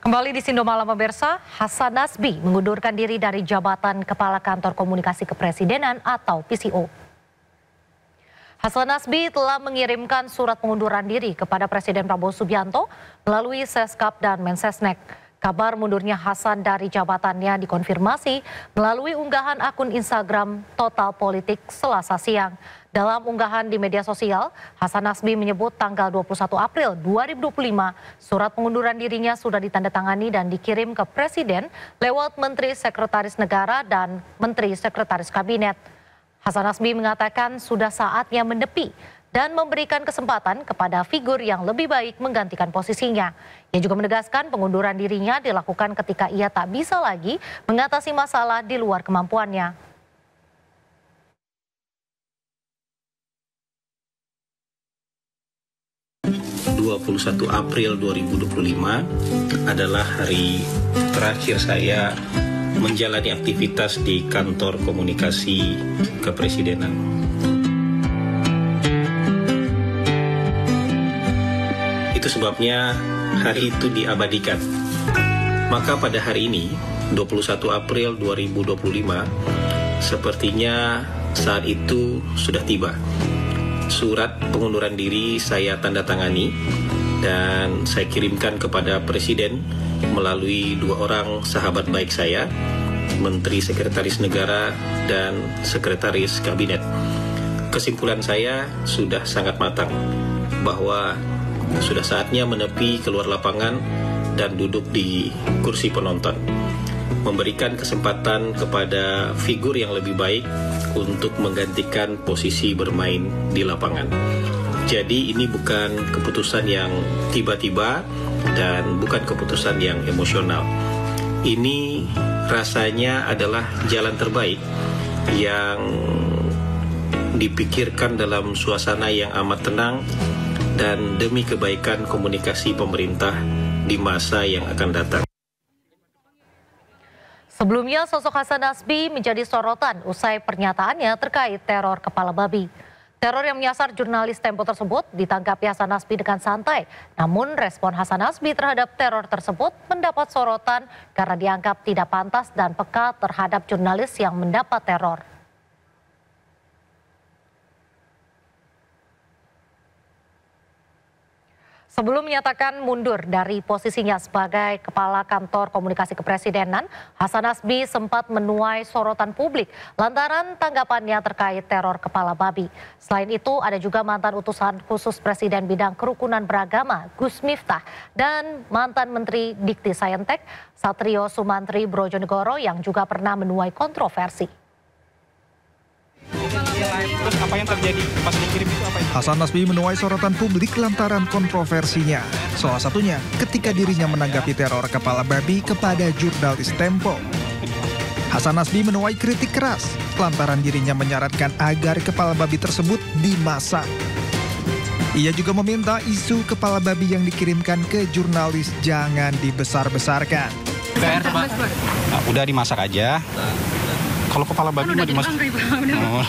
Kembali di Sindo Malam pemirsa, Hasan Nasbi mengundurkan diri dari jabatan Kepala Kantor Komunikasi Kepresidenan atau PCO. Hasan Nasbi telah mengirimkan surat pengunduran diri kepada Presiden Prabowo Subianto melalui Seskap dan Mensesnek. Kabar mundurnya Hasan dari jabatannya dikonfirmasi melalui unggahan akun Instagram Total Politik Selasa siang. Dalam unggahan di media sosial, Hasan Nasbi menyebut tanggal 21 April 2025 surat pengunduran dirinya sudah ditandatangani dan dikirim ke Presiden lewat Menteri Sekretaris Negara dan Menteri Sekretaris Kabinet. Hasan Nasbi mengatakan sudah saatnya menepi dan memberikan kesempatan kepada figur yang lebih baik menggantikan posisinya. Ia juga menegaskan pengunduran dirinya dilakukan ketika ia tak bisa lagi mengatasi masalah di luar kemampuannya. 21 April 2025 adalah hari terakhir saya menjalani aktivitas di kantor komunikasi kepresidenan. Itu sebabnya hari itu diabadikan. Maka pada hari ini, 21 April 2025, sepertinya saat itu sudah tiba. Surat pengunduran diri saya tanda tangani dan saya kirimkan kepada Presiden melalui dua orang sahabat baik saya, Menteri Sekretaris Negara dan Sekretaris Kabinet. Kesimpulan saya sudah sangat matang bahwa sudah saatnya menepi keluar lapangan dan duduk di kursi penonton, memberikan kesempatan kepada figur yang lebih baik untuk menggantikan posisi bermain di lapangan. Jadi ini bukan keputusan yang tiba-tiba dan bukan keputusan yang emosional. Ini rasanya adalah jalan terbaik yang dipikirkan dalam suasana yang amat tenang dan demi kebaikan komunikasi pemerintah di masa yang akan datang. Sebelumnya, sosok Hasan Nasbi menjadi sorotan usai pernyataannya terkait teror kepala babi. Teror yang menyasar jurnalis Tempo tersebut ditanggapi Hasan Nasbi dengan santai. Namun respon Hasan Nasbi terhadap teror tersebut mendapat sorotan karena dianggap tidak pantas dan peka terhadap jurnalis yang mendapat teror. Sebelum menyatakan mundur dari posisinya sebagai Kepala Kantor Komunikasi Kepresidenan, Hasan Nasbi sempat menuai sorotan publik lantaran tanggapannya terkait teror kepala babi. Selain itu, ada juga mantan utusan khusus Presiden bidang kerukunan beragama, Gus Miftah, dan mantan Menteri Dikti Saintek, Satrio Sumantri Brojonegoro yang juga pernah menuai kontroversi. Terus apa yang terjadi pas dikirim itu apa? Hasan Nasbi menuai sorotan publik lantaran kontroversinya. Salah satunya ketika dirinya menanggapi teror kepala babi kepada jurnalis Tempo. Hasan Nasbi menuai kritik keras lantaran dirinya menyarankan agar kepala babi tersebut dimasak. Ia juga meminta isu kepala babi yang dikirimkan ke jurnalis jangan dibesar-besarkan. Nah, udah dimasak aja. Kalau kepala babi mah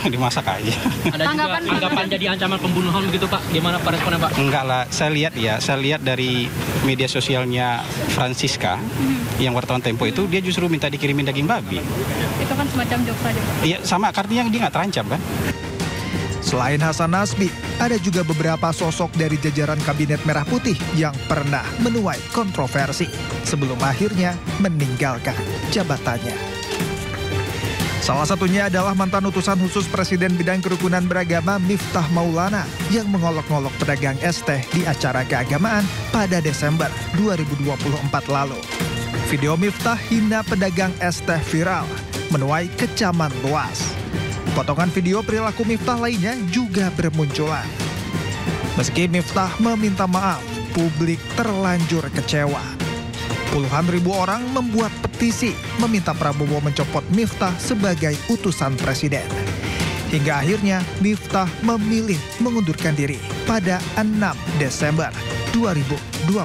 dimasak aja. Ada juga anggapan jadi ancaman pembunuhan begitu Pak? Gimana Pak responnya Pak? Enggak lah, saya lihat dari media sosialnya Francisca, yang wartawan Tempo itu, dia justru minta dikirimin daging babi. Itu kan semacam jokes saja Pak? Iya sama, artinya dia nggak terancam kan? Selain Hasan Nasbi, ada juga beberapa sosok dari jajaran Kabinet Merah Putih yang pernah menuai kontroversi sebelum akhirnya meninggalkan jabatannya. Salah satunya adalah mantan utusan khusus Presiden bidang kerukunan beragama Miftah Maulana yang mengolok-ngolok pedagang es teh di acara keagamaan pada Desember 2024 lalu. Video Miftah hina pedagang es teh viral, menuai kecaman luas. Potongan video perilaku Miftah lainnya juga bermunculan. Meski Miftah meminta maaf, publik terlanjur kecewa. Puluhan ribu orang membuat petisi meminta Prabowo mencopot Miftah sebagai utusan presiden. Hingga akhirnya Miftah memilih mengundurkan diri pada 6 Desember 2024.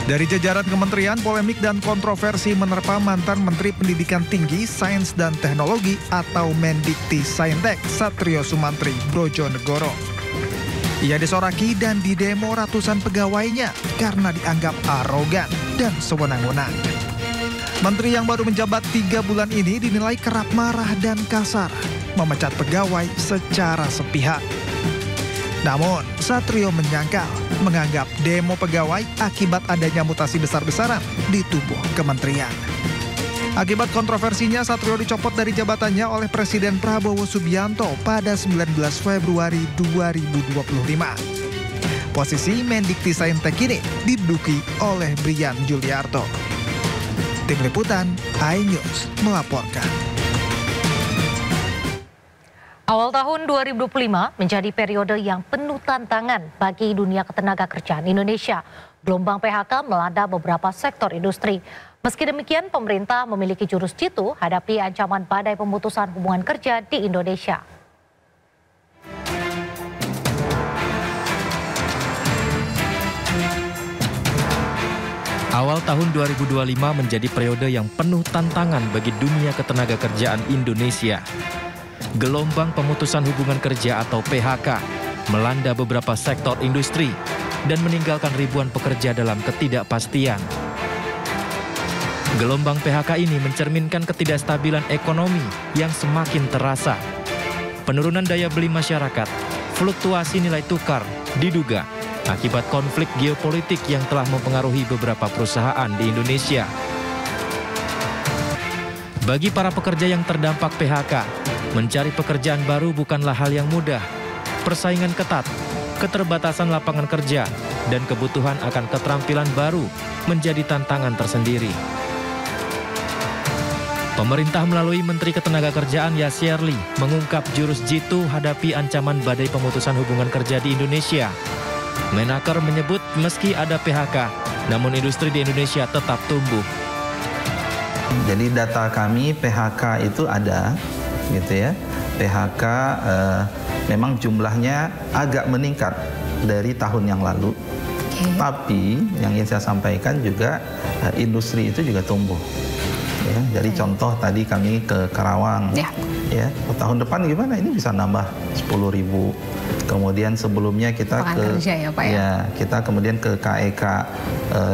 Dari jajaran kementerian, polemik dan kontroversi menerpa mantan Menteri Pendidikan Tinggi, Sains dan Teknologi atau Mendikti Saintek, Satrio Sumantri Brojonegoro. Ia disoraki dan didemo ratusan pegawainya karena dianggap arogan dan sewenang-wenang. Menteri yang baru menjabat 3 bulan ini dinilai kerap marah dan kasar, memecat pegawai secara sepihak. Namun, Satrio menyangkal, menganggap demo pegawai akibat adanya mutasi besar-besaran di tubuh kementerian. Akibat kontroversinya, Satrio dicopot dari jabatannya oleh Presiden Prabowo Subianto pada 19 Februari 2025. Posisi Mendiktisaintek ini diduduki oleh Brian Juliarto. Tim Liputan, iNews melaporkan. Awal tahun 2025 menjadi periode yang penuh tantangan bagi dunia ketenagakerjaan Indonesia. Gelombang PHK melanda beberapa sektor industri. Meski demikian, pemerintah memiliki jurus jitu hadapi ancaman badai pemutusan hubungan kerja di Indonesia. Awal tahun 2025 menjadi periode yang penuh tantangan bagi dunia ketenagakerjaan Indonesia. Gelombang pemutusan hubungan kerja atau PHK melanda beberapa sektor industri dan meninggalkan ribuan pekerja dalam ketidakpastian. Gelombang PHK ini mencerminkan ketidakstabilan ekonomi yang semakin terasa. Penurunan daya beli masyarakat, fluktuasi nilai tukar diduga akibat konflik geopolitik yang telah mempengaruhi beberapa perusahaan di Indonesia. Bagi para pekerja yang terdampak PHK, mencari pekerjaan baru bukanlah hal yang mudah. Persaingan ketat, keterbatasan lapangan kerja, dan kebutuhan akan keterampilan baru menjadi tantangan tersendiri. Pemerintah melalui Menteri Ketenagakerjaan Yasirli mengungkap jurus jitu hadapi ancaman badai pemutusan hubungan kerja di Indonesia. Menaker menyebut meski ada PHK, namun industri di Indonesia tetap tumbuh. Jadi data kami PHK itu ada, gitu ya. PHK memang jumlahnya agak meningkat dari tahun yang lalu. Tapi yang ingin saya sampaikan juga industri itu juga tumbuh. Ya, jadi contoh tadi kami ke Karawang, ya tahun depan gimana? Ini bisa nambah 10.000. Kemudian sebelumnya kita kita kemudian ke KEK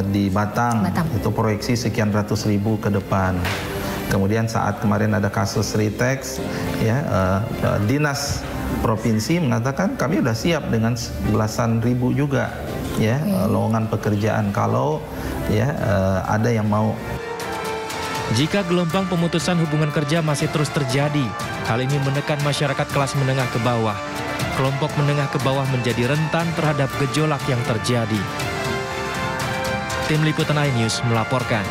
di Batang, itu proyeksi sekian ratus ribu ke depan. Kemudian saat kemarin ada kasus Ritex, ya dinas provinsi mengatakan kami sudah siap dengan belasan ribu juga, ya lowongan pekerjaan kalau ya ada yang mau. Jika gelombang pemutusan hubungan kerja masih terus terjadi, hal ini menekan masyarakat kelas menengah ke bawah. Kelompok menengah ke bawah menjadi rentan terhadap gejolak yang terjadi. Tim Liputan iNews melaporkan.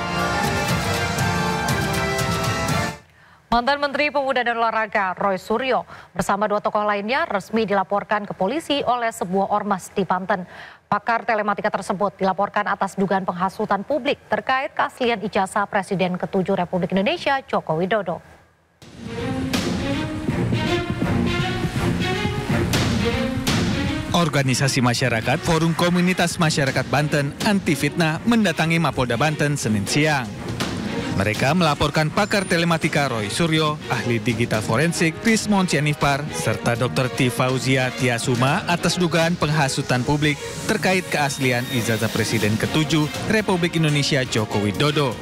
Mantan Menteri Pemuda dan Olahraga Roy Suryo bersama 2 tokoh lainnya resmi dilaporkan ke polisi oleh sebuah ormas di Banten. Pakar telematika tersebut dilaporkan atas dugaan penghasutan publik terkait keaslian ijazah Presiden ke-7 Republik Indonesia Joko Widodo. Organisasi masyarakat Forum Komunitas Masyarakat Banten Anti Fitnah mendatangi Mapolda Banten Senin siang. Mereka melaporkan pakar telematika Roy Suryo, ahli digital forensik Trismon Cianifar, serta Dr. Tifauzia Tiasuma atas dugaan penghasutan publik terkait keaslian ijazah Presiden ke-7 Republik Indonesia Joko Widodo.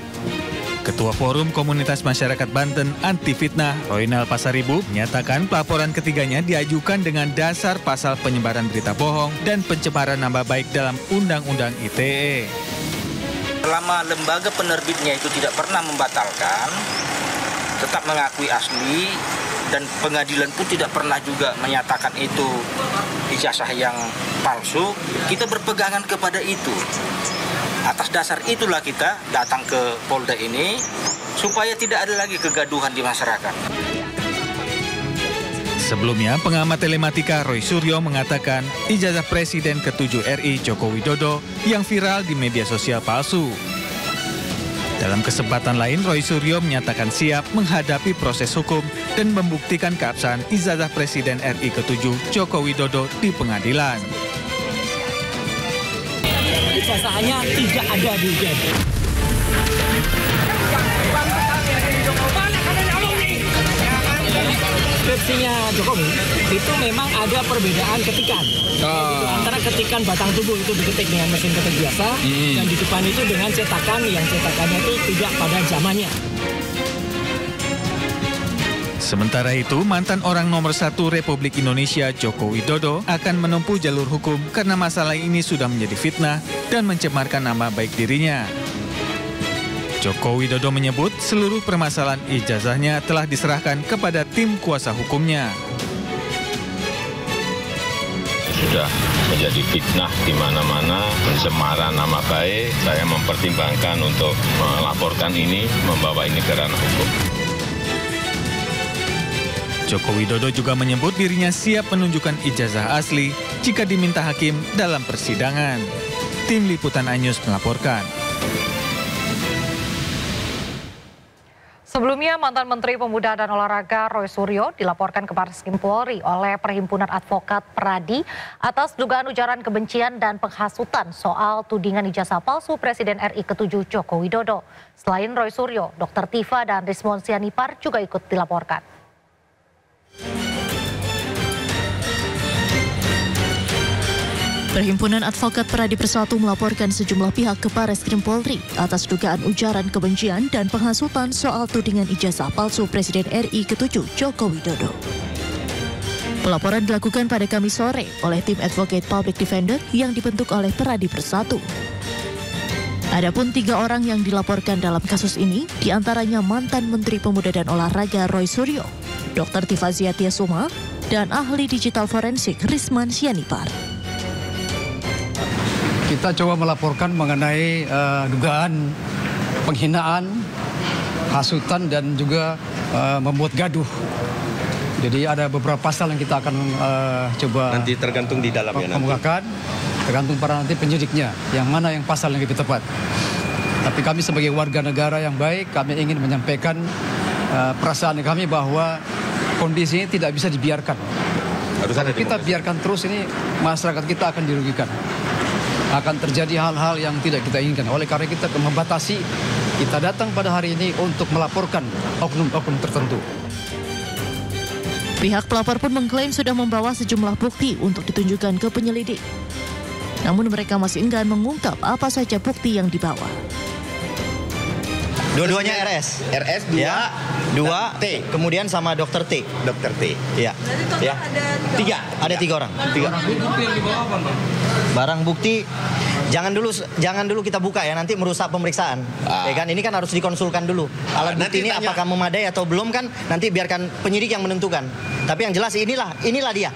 Ketua Forum Komunitas Masyarakat Banten Anti Fitnah, Roynal Pasaribu, menyatakan pelaporan ketiganya diajukan dengan dasar pasal penyebaran berita bohong dan pencemaran nama baik dalam Undang-Undang ITE. Selama lembaga penerbitnya itu tidak pernah membatalkan, tetap mengakui asli, dan pengadilan pun tidak pernah juga menyatakan itu ijazah yang palsu, kita berpegangan kepada itu. Atas dasar itulah kita datang ke Polda ini, supaya tidak ada lagi kegaduhan di masyarakat. Sebelumnya, pengamat telematika Roy Suryo mengatakan ijazah Presiden ke-7 RI Joko Widodo yang viral di media sosial palsu. Dalam kesempatan lain, Roy Suryo menyatakan siap menghadapi proses hukum dan membuktikan keabsahan ijazah Presiden RI ke-7 Joko Widodo di pengadilan. Ijazahnya tidak ada di ijazah. deskripsinya Jokowi itu memang ada perbedaan ketikan. Antara ketikan batang tubuh itu diketik dengan mesin ketik biasa, dan di depan itu dengan cetakan yang cetakannya itu tidak pada zamannya. Sementara itu, mantan orang nomor 1 Republik Indonesia Joko Widodo akan menempuh jalur hukum karena masalah ini sudah menjadi fitnah dan mencemarkan nama baik dirinya. Joko Widodo menyebut seluruh permasalahan ijazahnya telah diserahkan kepada tim kuasa hukumnya. Sudah menjadi fitnah di mana-mana, pencemaran nama baik. Saya mempertimbangkan untuk melaporkan ini, membawa ini ke ranah hukum. Joko Widodo juga menyebut dirinya siap menunjukkan ijazah asli jika diminta hakim dalam persidangan. Tim Liputan iNews melaporkan. Sebelumnya, mantan Menteri Pemuda dan Olahraga Roy Suryo dilaporkan ke Barreskrim Polri oleh Perhimpunan Advokat Peradi atas dugaan ujaran kebencian dan penghasutan soal tudingan ijazah palsu Presiden RI ke-7 Joko Widodo. Selain Roy Suryo, Dr. Tifa dan Rismon Sianipar juga ikut dilaporkan. Perhimpunan Advokat Peradi Bersatu melaporkan sejumlah pihak ke Barreskrim Polri atas dugaan ujaran kebencian dan penghasutan soal tudingan ijazah palsu Presiden RI ke-7 Joko Widodo. Pelaporan dilakukan pada Kamis sore oleh tim Advocate Public Defender yang dibentuk oleh Peradi Bersatu. Adapun 3 orang yang dilaporkan dalam kasus ini, diantaranya mantan Menteri Pemuda dan Olahraga Roy Suryo, Dr. Tifa Ziatiasuma, dan ahli digital forensik Rismon Sianipar. Kita coba melaporkan mengenai dugaan penghinaan, hasutan, dan juga membuat gaduh. Jadi ada beberapa pasal yang kita akan coba nanti tergantung di dalamnya kemukakan, tergantung para nanti penyidiknya, yang mana yang pasal yang lebih tepat. Tapi kami sebagai warga negara yang baik, kami ingin menyampaikan perasaan kami bahwa kondisi ini tidak bisa dibiarkan. Kalau kita biarkan terus ini, masyarakat kita akan dirugikan. Akan terjadi hal-hal yang tidak kita inginkan. Oleh karena kita membatasi, kita datang pada hari ini untuk melaporkan oknum-oknum tertentu. Pihak pelapor pun mengklaim sudah membawa sejumlah bukti untuk ditunjukkan ke penyelidik. Namun mereka masih enggan mengungkap apa saja bukti yang dibawa. Dua-duanya RS. RS 2, ya, 2 T. Kemudian sama Dokter T. Dokter T. Ya. Ya. Ada 3 orang. 3. Barang bukti jangan dulu kita buka ya, nanti merusak pemeriksaan. Ya kan, ini kan harus dikonsulkan dulu. Alat bukti ini apakah memadai atau belum kan nanti biarkan penyidik yang menentukan. Tapi yang jelas inilah dia.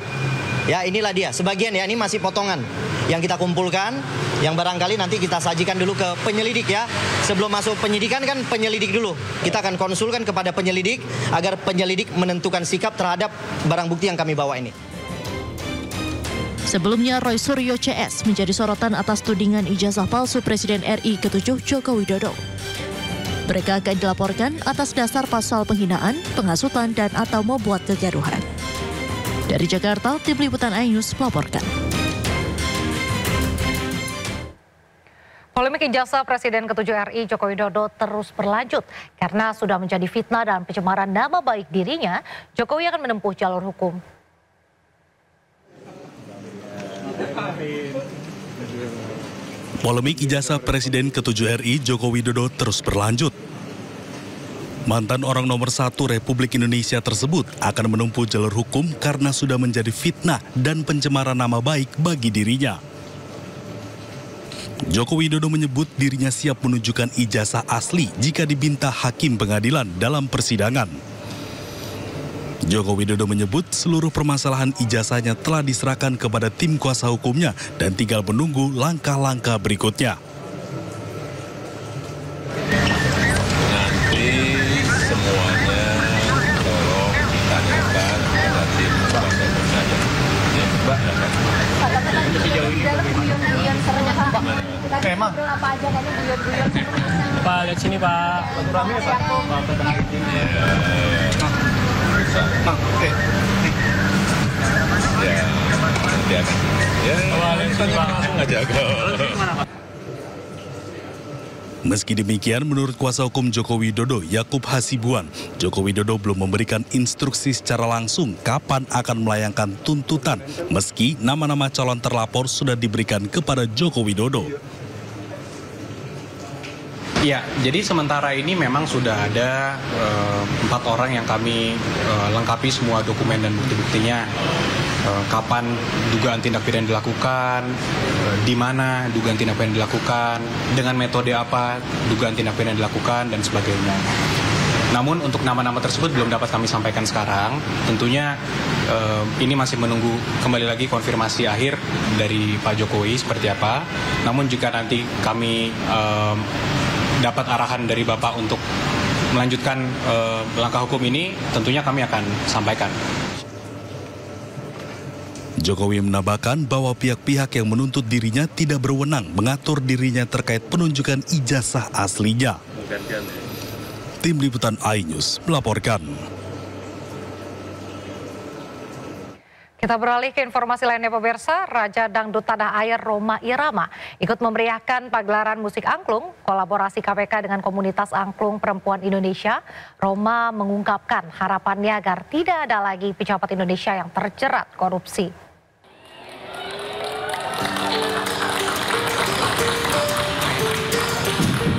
Ya, inilah dia. Sebagian ya, ini masih potongan yang kita kumpulkan, yang barangkali nanti kita sajikan dulu ke penyelidik ya. Sebelum masuk penyidikan kan penyelidik dulu. Kita akan konsulkan kepada penyelidik agar penyelidik menentukan sikap terhadap barang bukti yang kami bawa ini. Sebelumnya Roy Suryo CS menjadi sorotan atas tudingan ijazah palsu Presiden RI ke-7 Joko Widodo. Mereka akan dilaporkan atas dasar pasal penghinaan, penghasutan, dan atau membuat kegaduhan. Dari Jakarta, Tim Liputan iNews melaporkan. Polemik ijazah Presiden ke-7 RI Joko Widodo terus berlanjut. Karena sudah menjadi fitnah dan pencemaran nama baik dirinya, Jokowi akan menempuh jalur hukum. Polemik ijazah Presiden ke-7 RI Joko Widodo terus berlanjut. Mantan orang nomor 1 Republik Indonesia tersebut akan menempuh jalur hukum karena sudah menjadi fitnah dan pencemaran nama baik bagi dirinya. Joko Widodo menyebut dirinya siap menunjukkan ijazah asli jika diminta hakim pengadilan dalam persidangan. Joko Widodo menyebut seluruh permasalahan ijazahnya telah diserahkan kepada tim kuasa hukumnya dan tinggal menunggu langkah-langkah berikutnya. Nanti semuanya tolong ditanyakan kepada tim kuasa hukumnya. Sejauh ini Pak, apa aja kayaknya guyon-guyon. Pak, lihat sini Pak. Rame ya Pak. Oke. Ya, nanti akan. Ya, langsung aja. Meski demikian, menurut kuasa hukum Joko Widodo, Yakub Hasibuan, Joko Widodo belum memberikan instruksi secara langsung kapan akan melayangkan tuntutan, meski nama-nama calon terlapor sudah diberikan kepada Joko Widodo. Ya, jadi sementara ini memang sudah ada 4 orang yang kami lengkapi semua dokumen dan bukti-buktinya. Kapan dugaan tindak pidana dilakukan, di mana dugaan tindak pidana dilakukan, dengan metode apa dugaan tindak pidana dilakukan, dan sebagainya. Namun untuk nama-nama tersebut belum dapat kami sampaikan sekarang. Tentunya ini masih menunggu kembali lagi konfirmasi akhir dari Pak Jokowi seperti apa. Namun jika nanti kami dapat arahan dari Bapak untuk melanjutkan langkah hukum ini, tentunya kami akan sampaikan. Jokowi menambahkan bahwa pihak-pihak yang menuntut dirinya tidak berwenang mengatur dirinya terkait penunjukan ijazah aslinya. Tim Liputan iNews melaporkan. Kita beralih ke informasi lainnya pemirsa, Raja Dangdut Tanah Air Rhoma Irama ikut memeriahkan pagelaran musik angklung, kolaborasi KPK dengan komunitas angklung perempuan Indonesia. Rhoma mengungkapkan harapannya agar tidak ada lagi pejabat Indonesia yang terjerat korupsi.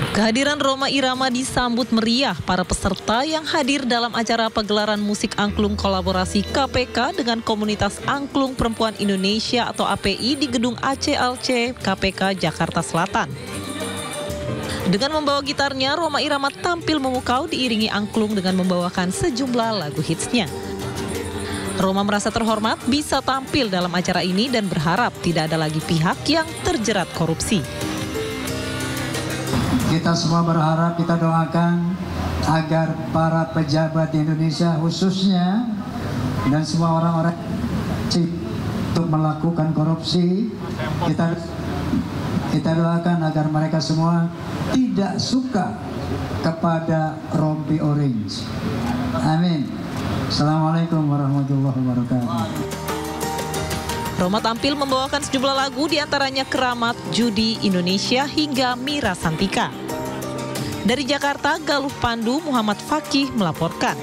Kehadiran Rhoma Irama disambut meriah para peserta yang hadir dalam acara pagelaran musik angklung kolaborasi KPK dengan komunitas angklung perempuan Indonesia atau API di gedung ACLC KPK Jakarta Selatan. Dengan membawa gitarnya, Rhoma Irama tampil memukau diiringi angklung dengan membawakan sejumlah lagu hitsnya. Rhoma merasa terhormat bisa tampil dalam acara ini dan berharap tidak ada lagi pihak yang terjerat korupsi. Kita semua berharap, kita doakan agar para pejabat di Indonesia khususnya dan semua orang-orang untuk melakukan korupsi, kita doakan agar mereka semua tidak suka kepada rompi orange. Amin. Assalamualaikum warahmatullahi wabarakatuh. Rhoma tampil membawakan sejumlah lagu diantaranya Keramat, Judi Indonesia hingga Mira Santika. Dari Jakarta, Galuh Pandu Muhammad Fakih melaporkan.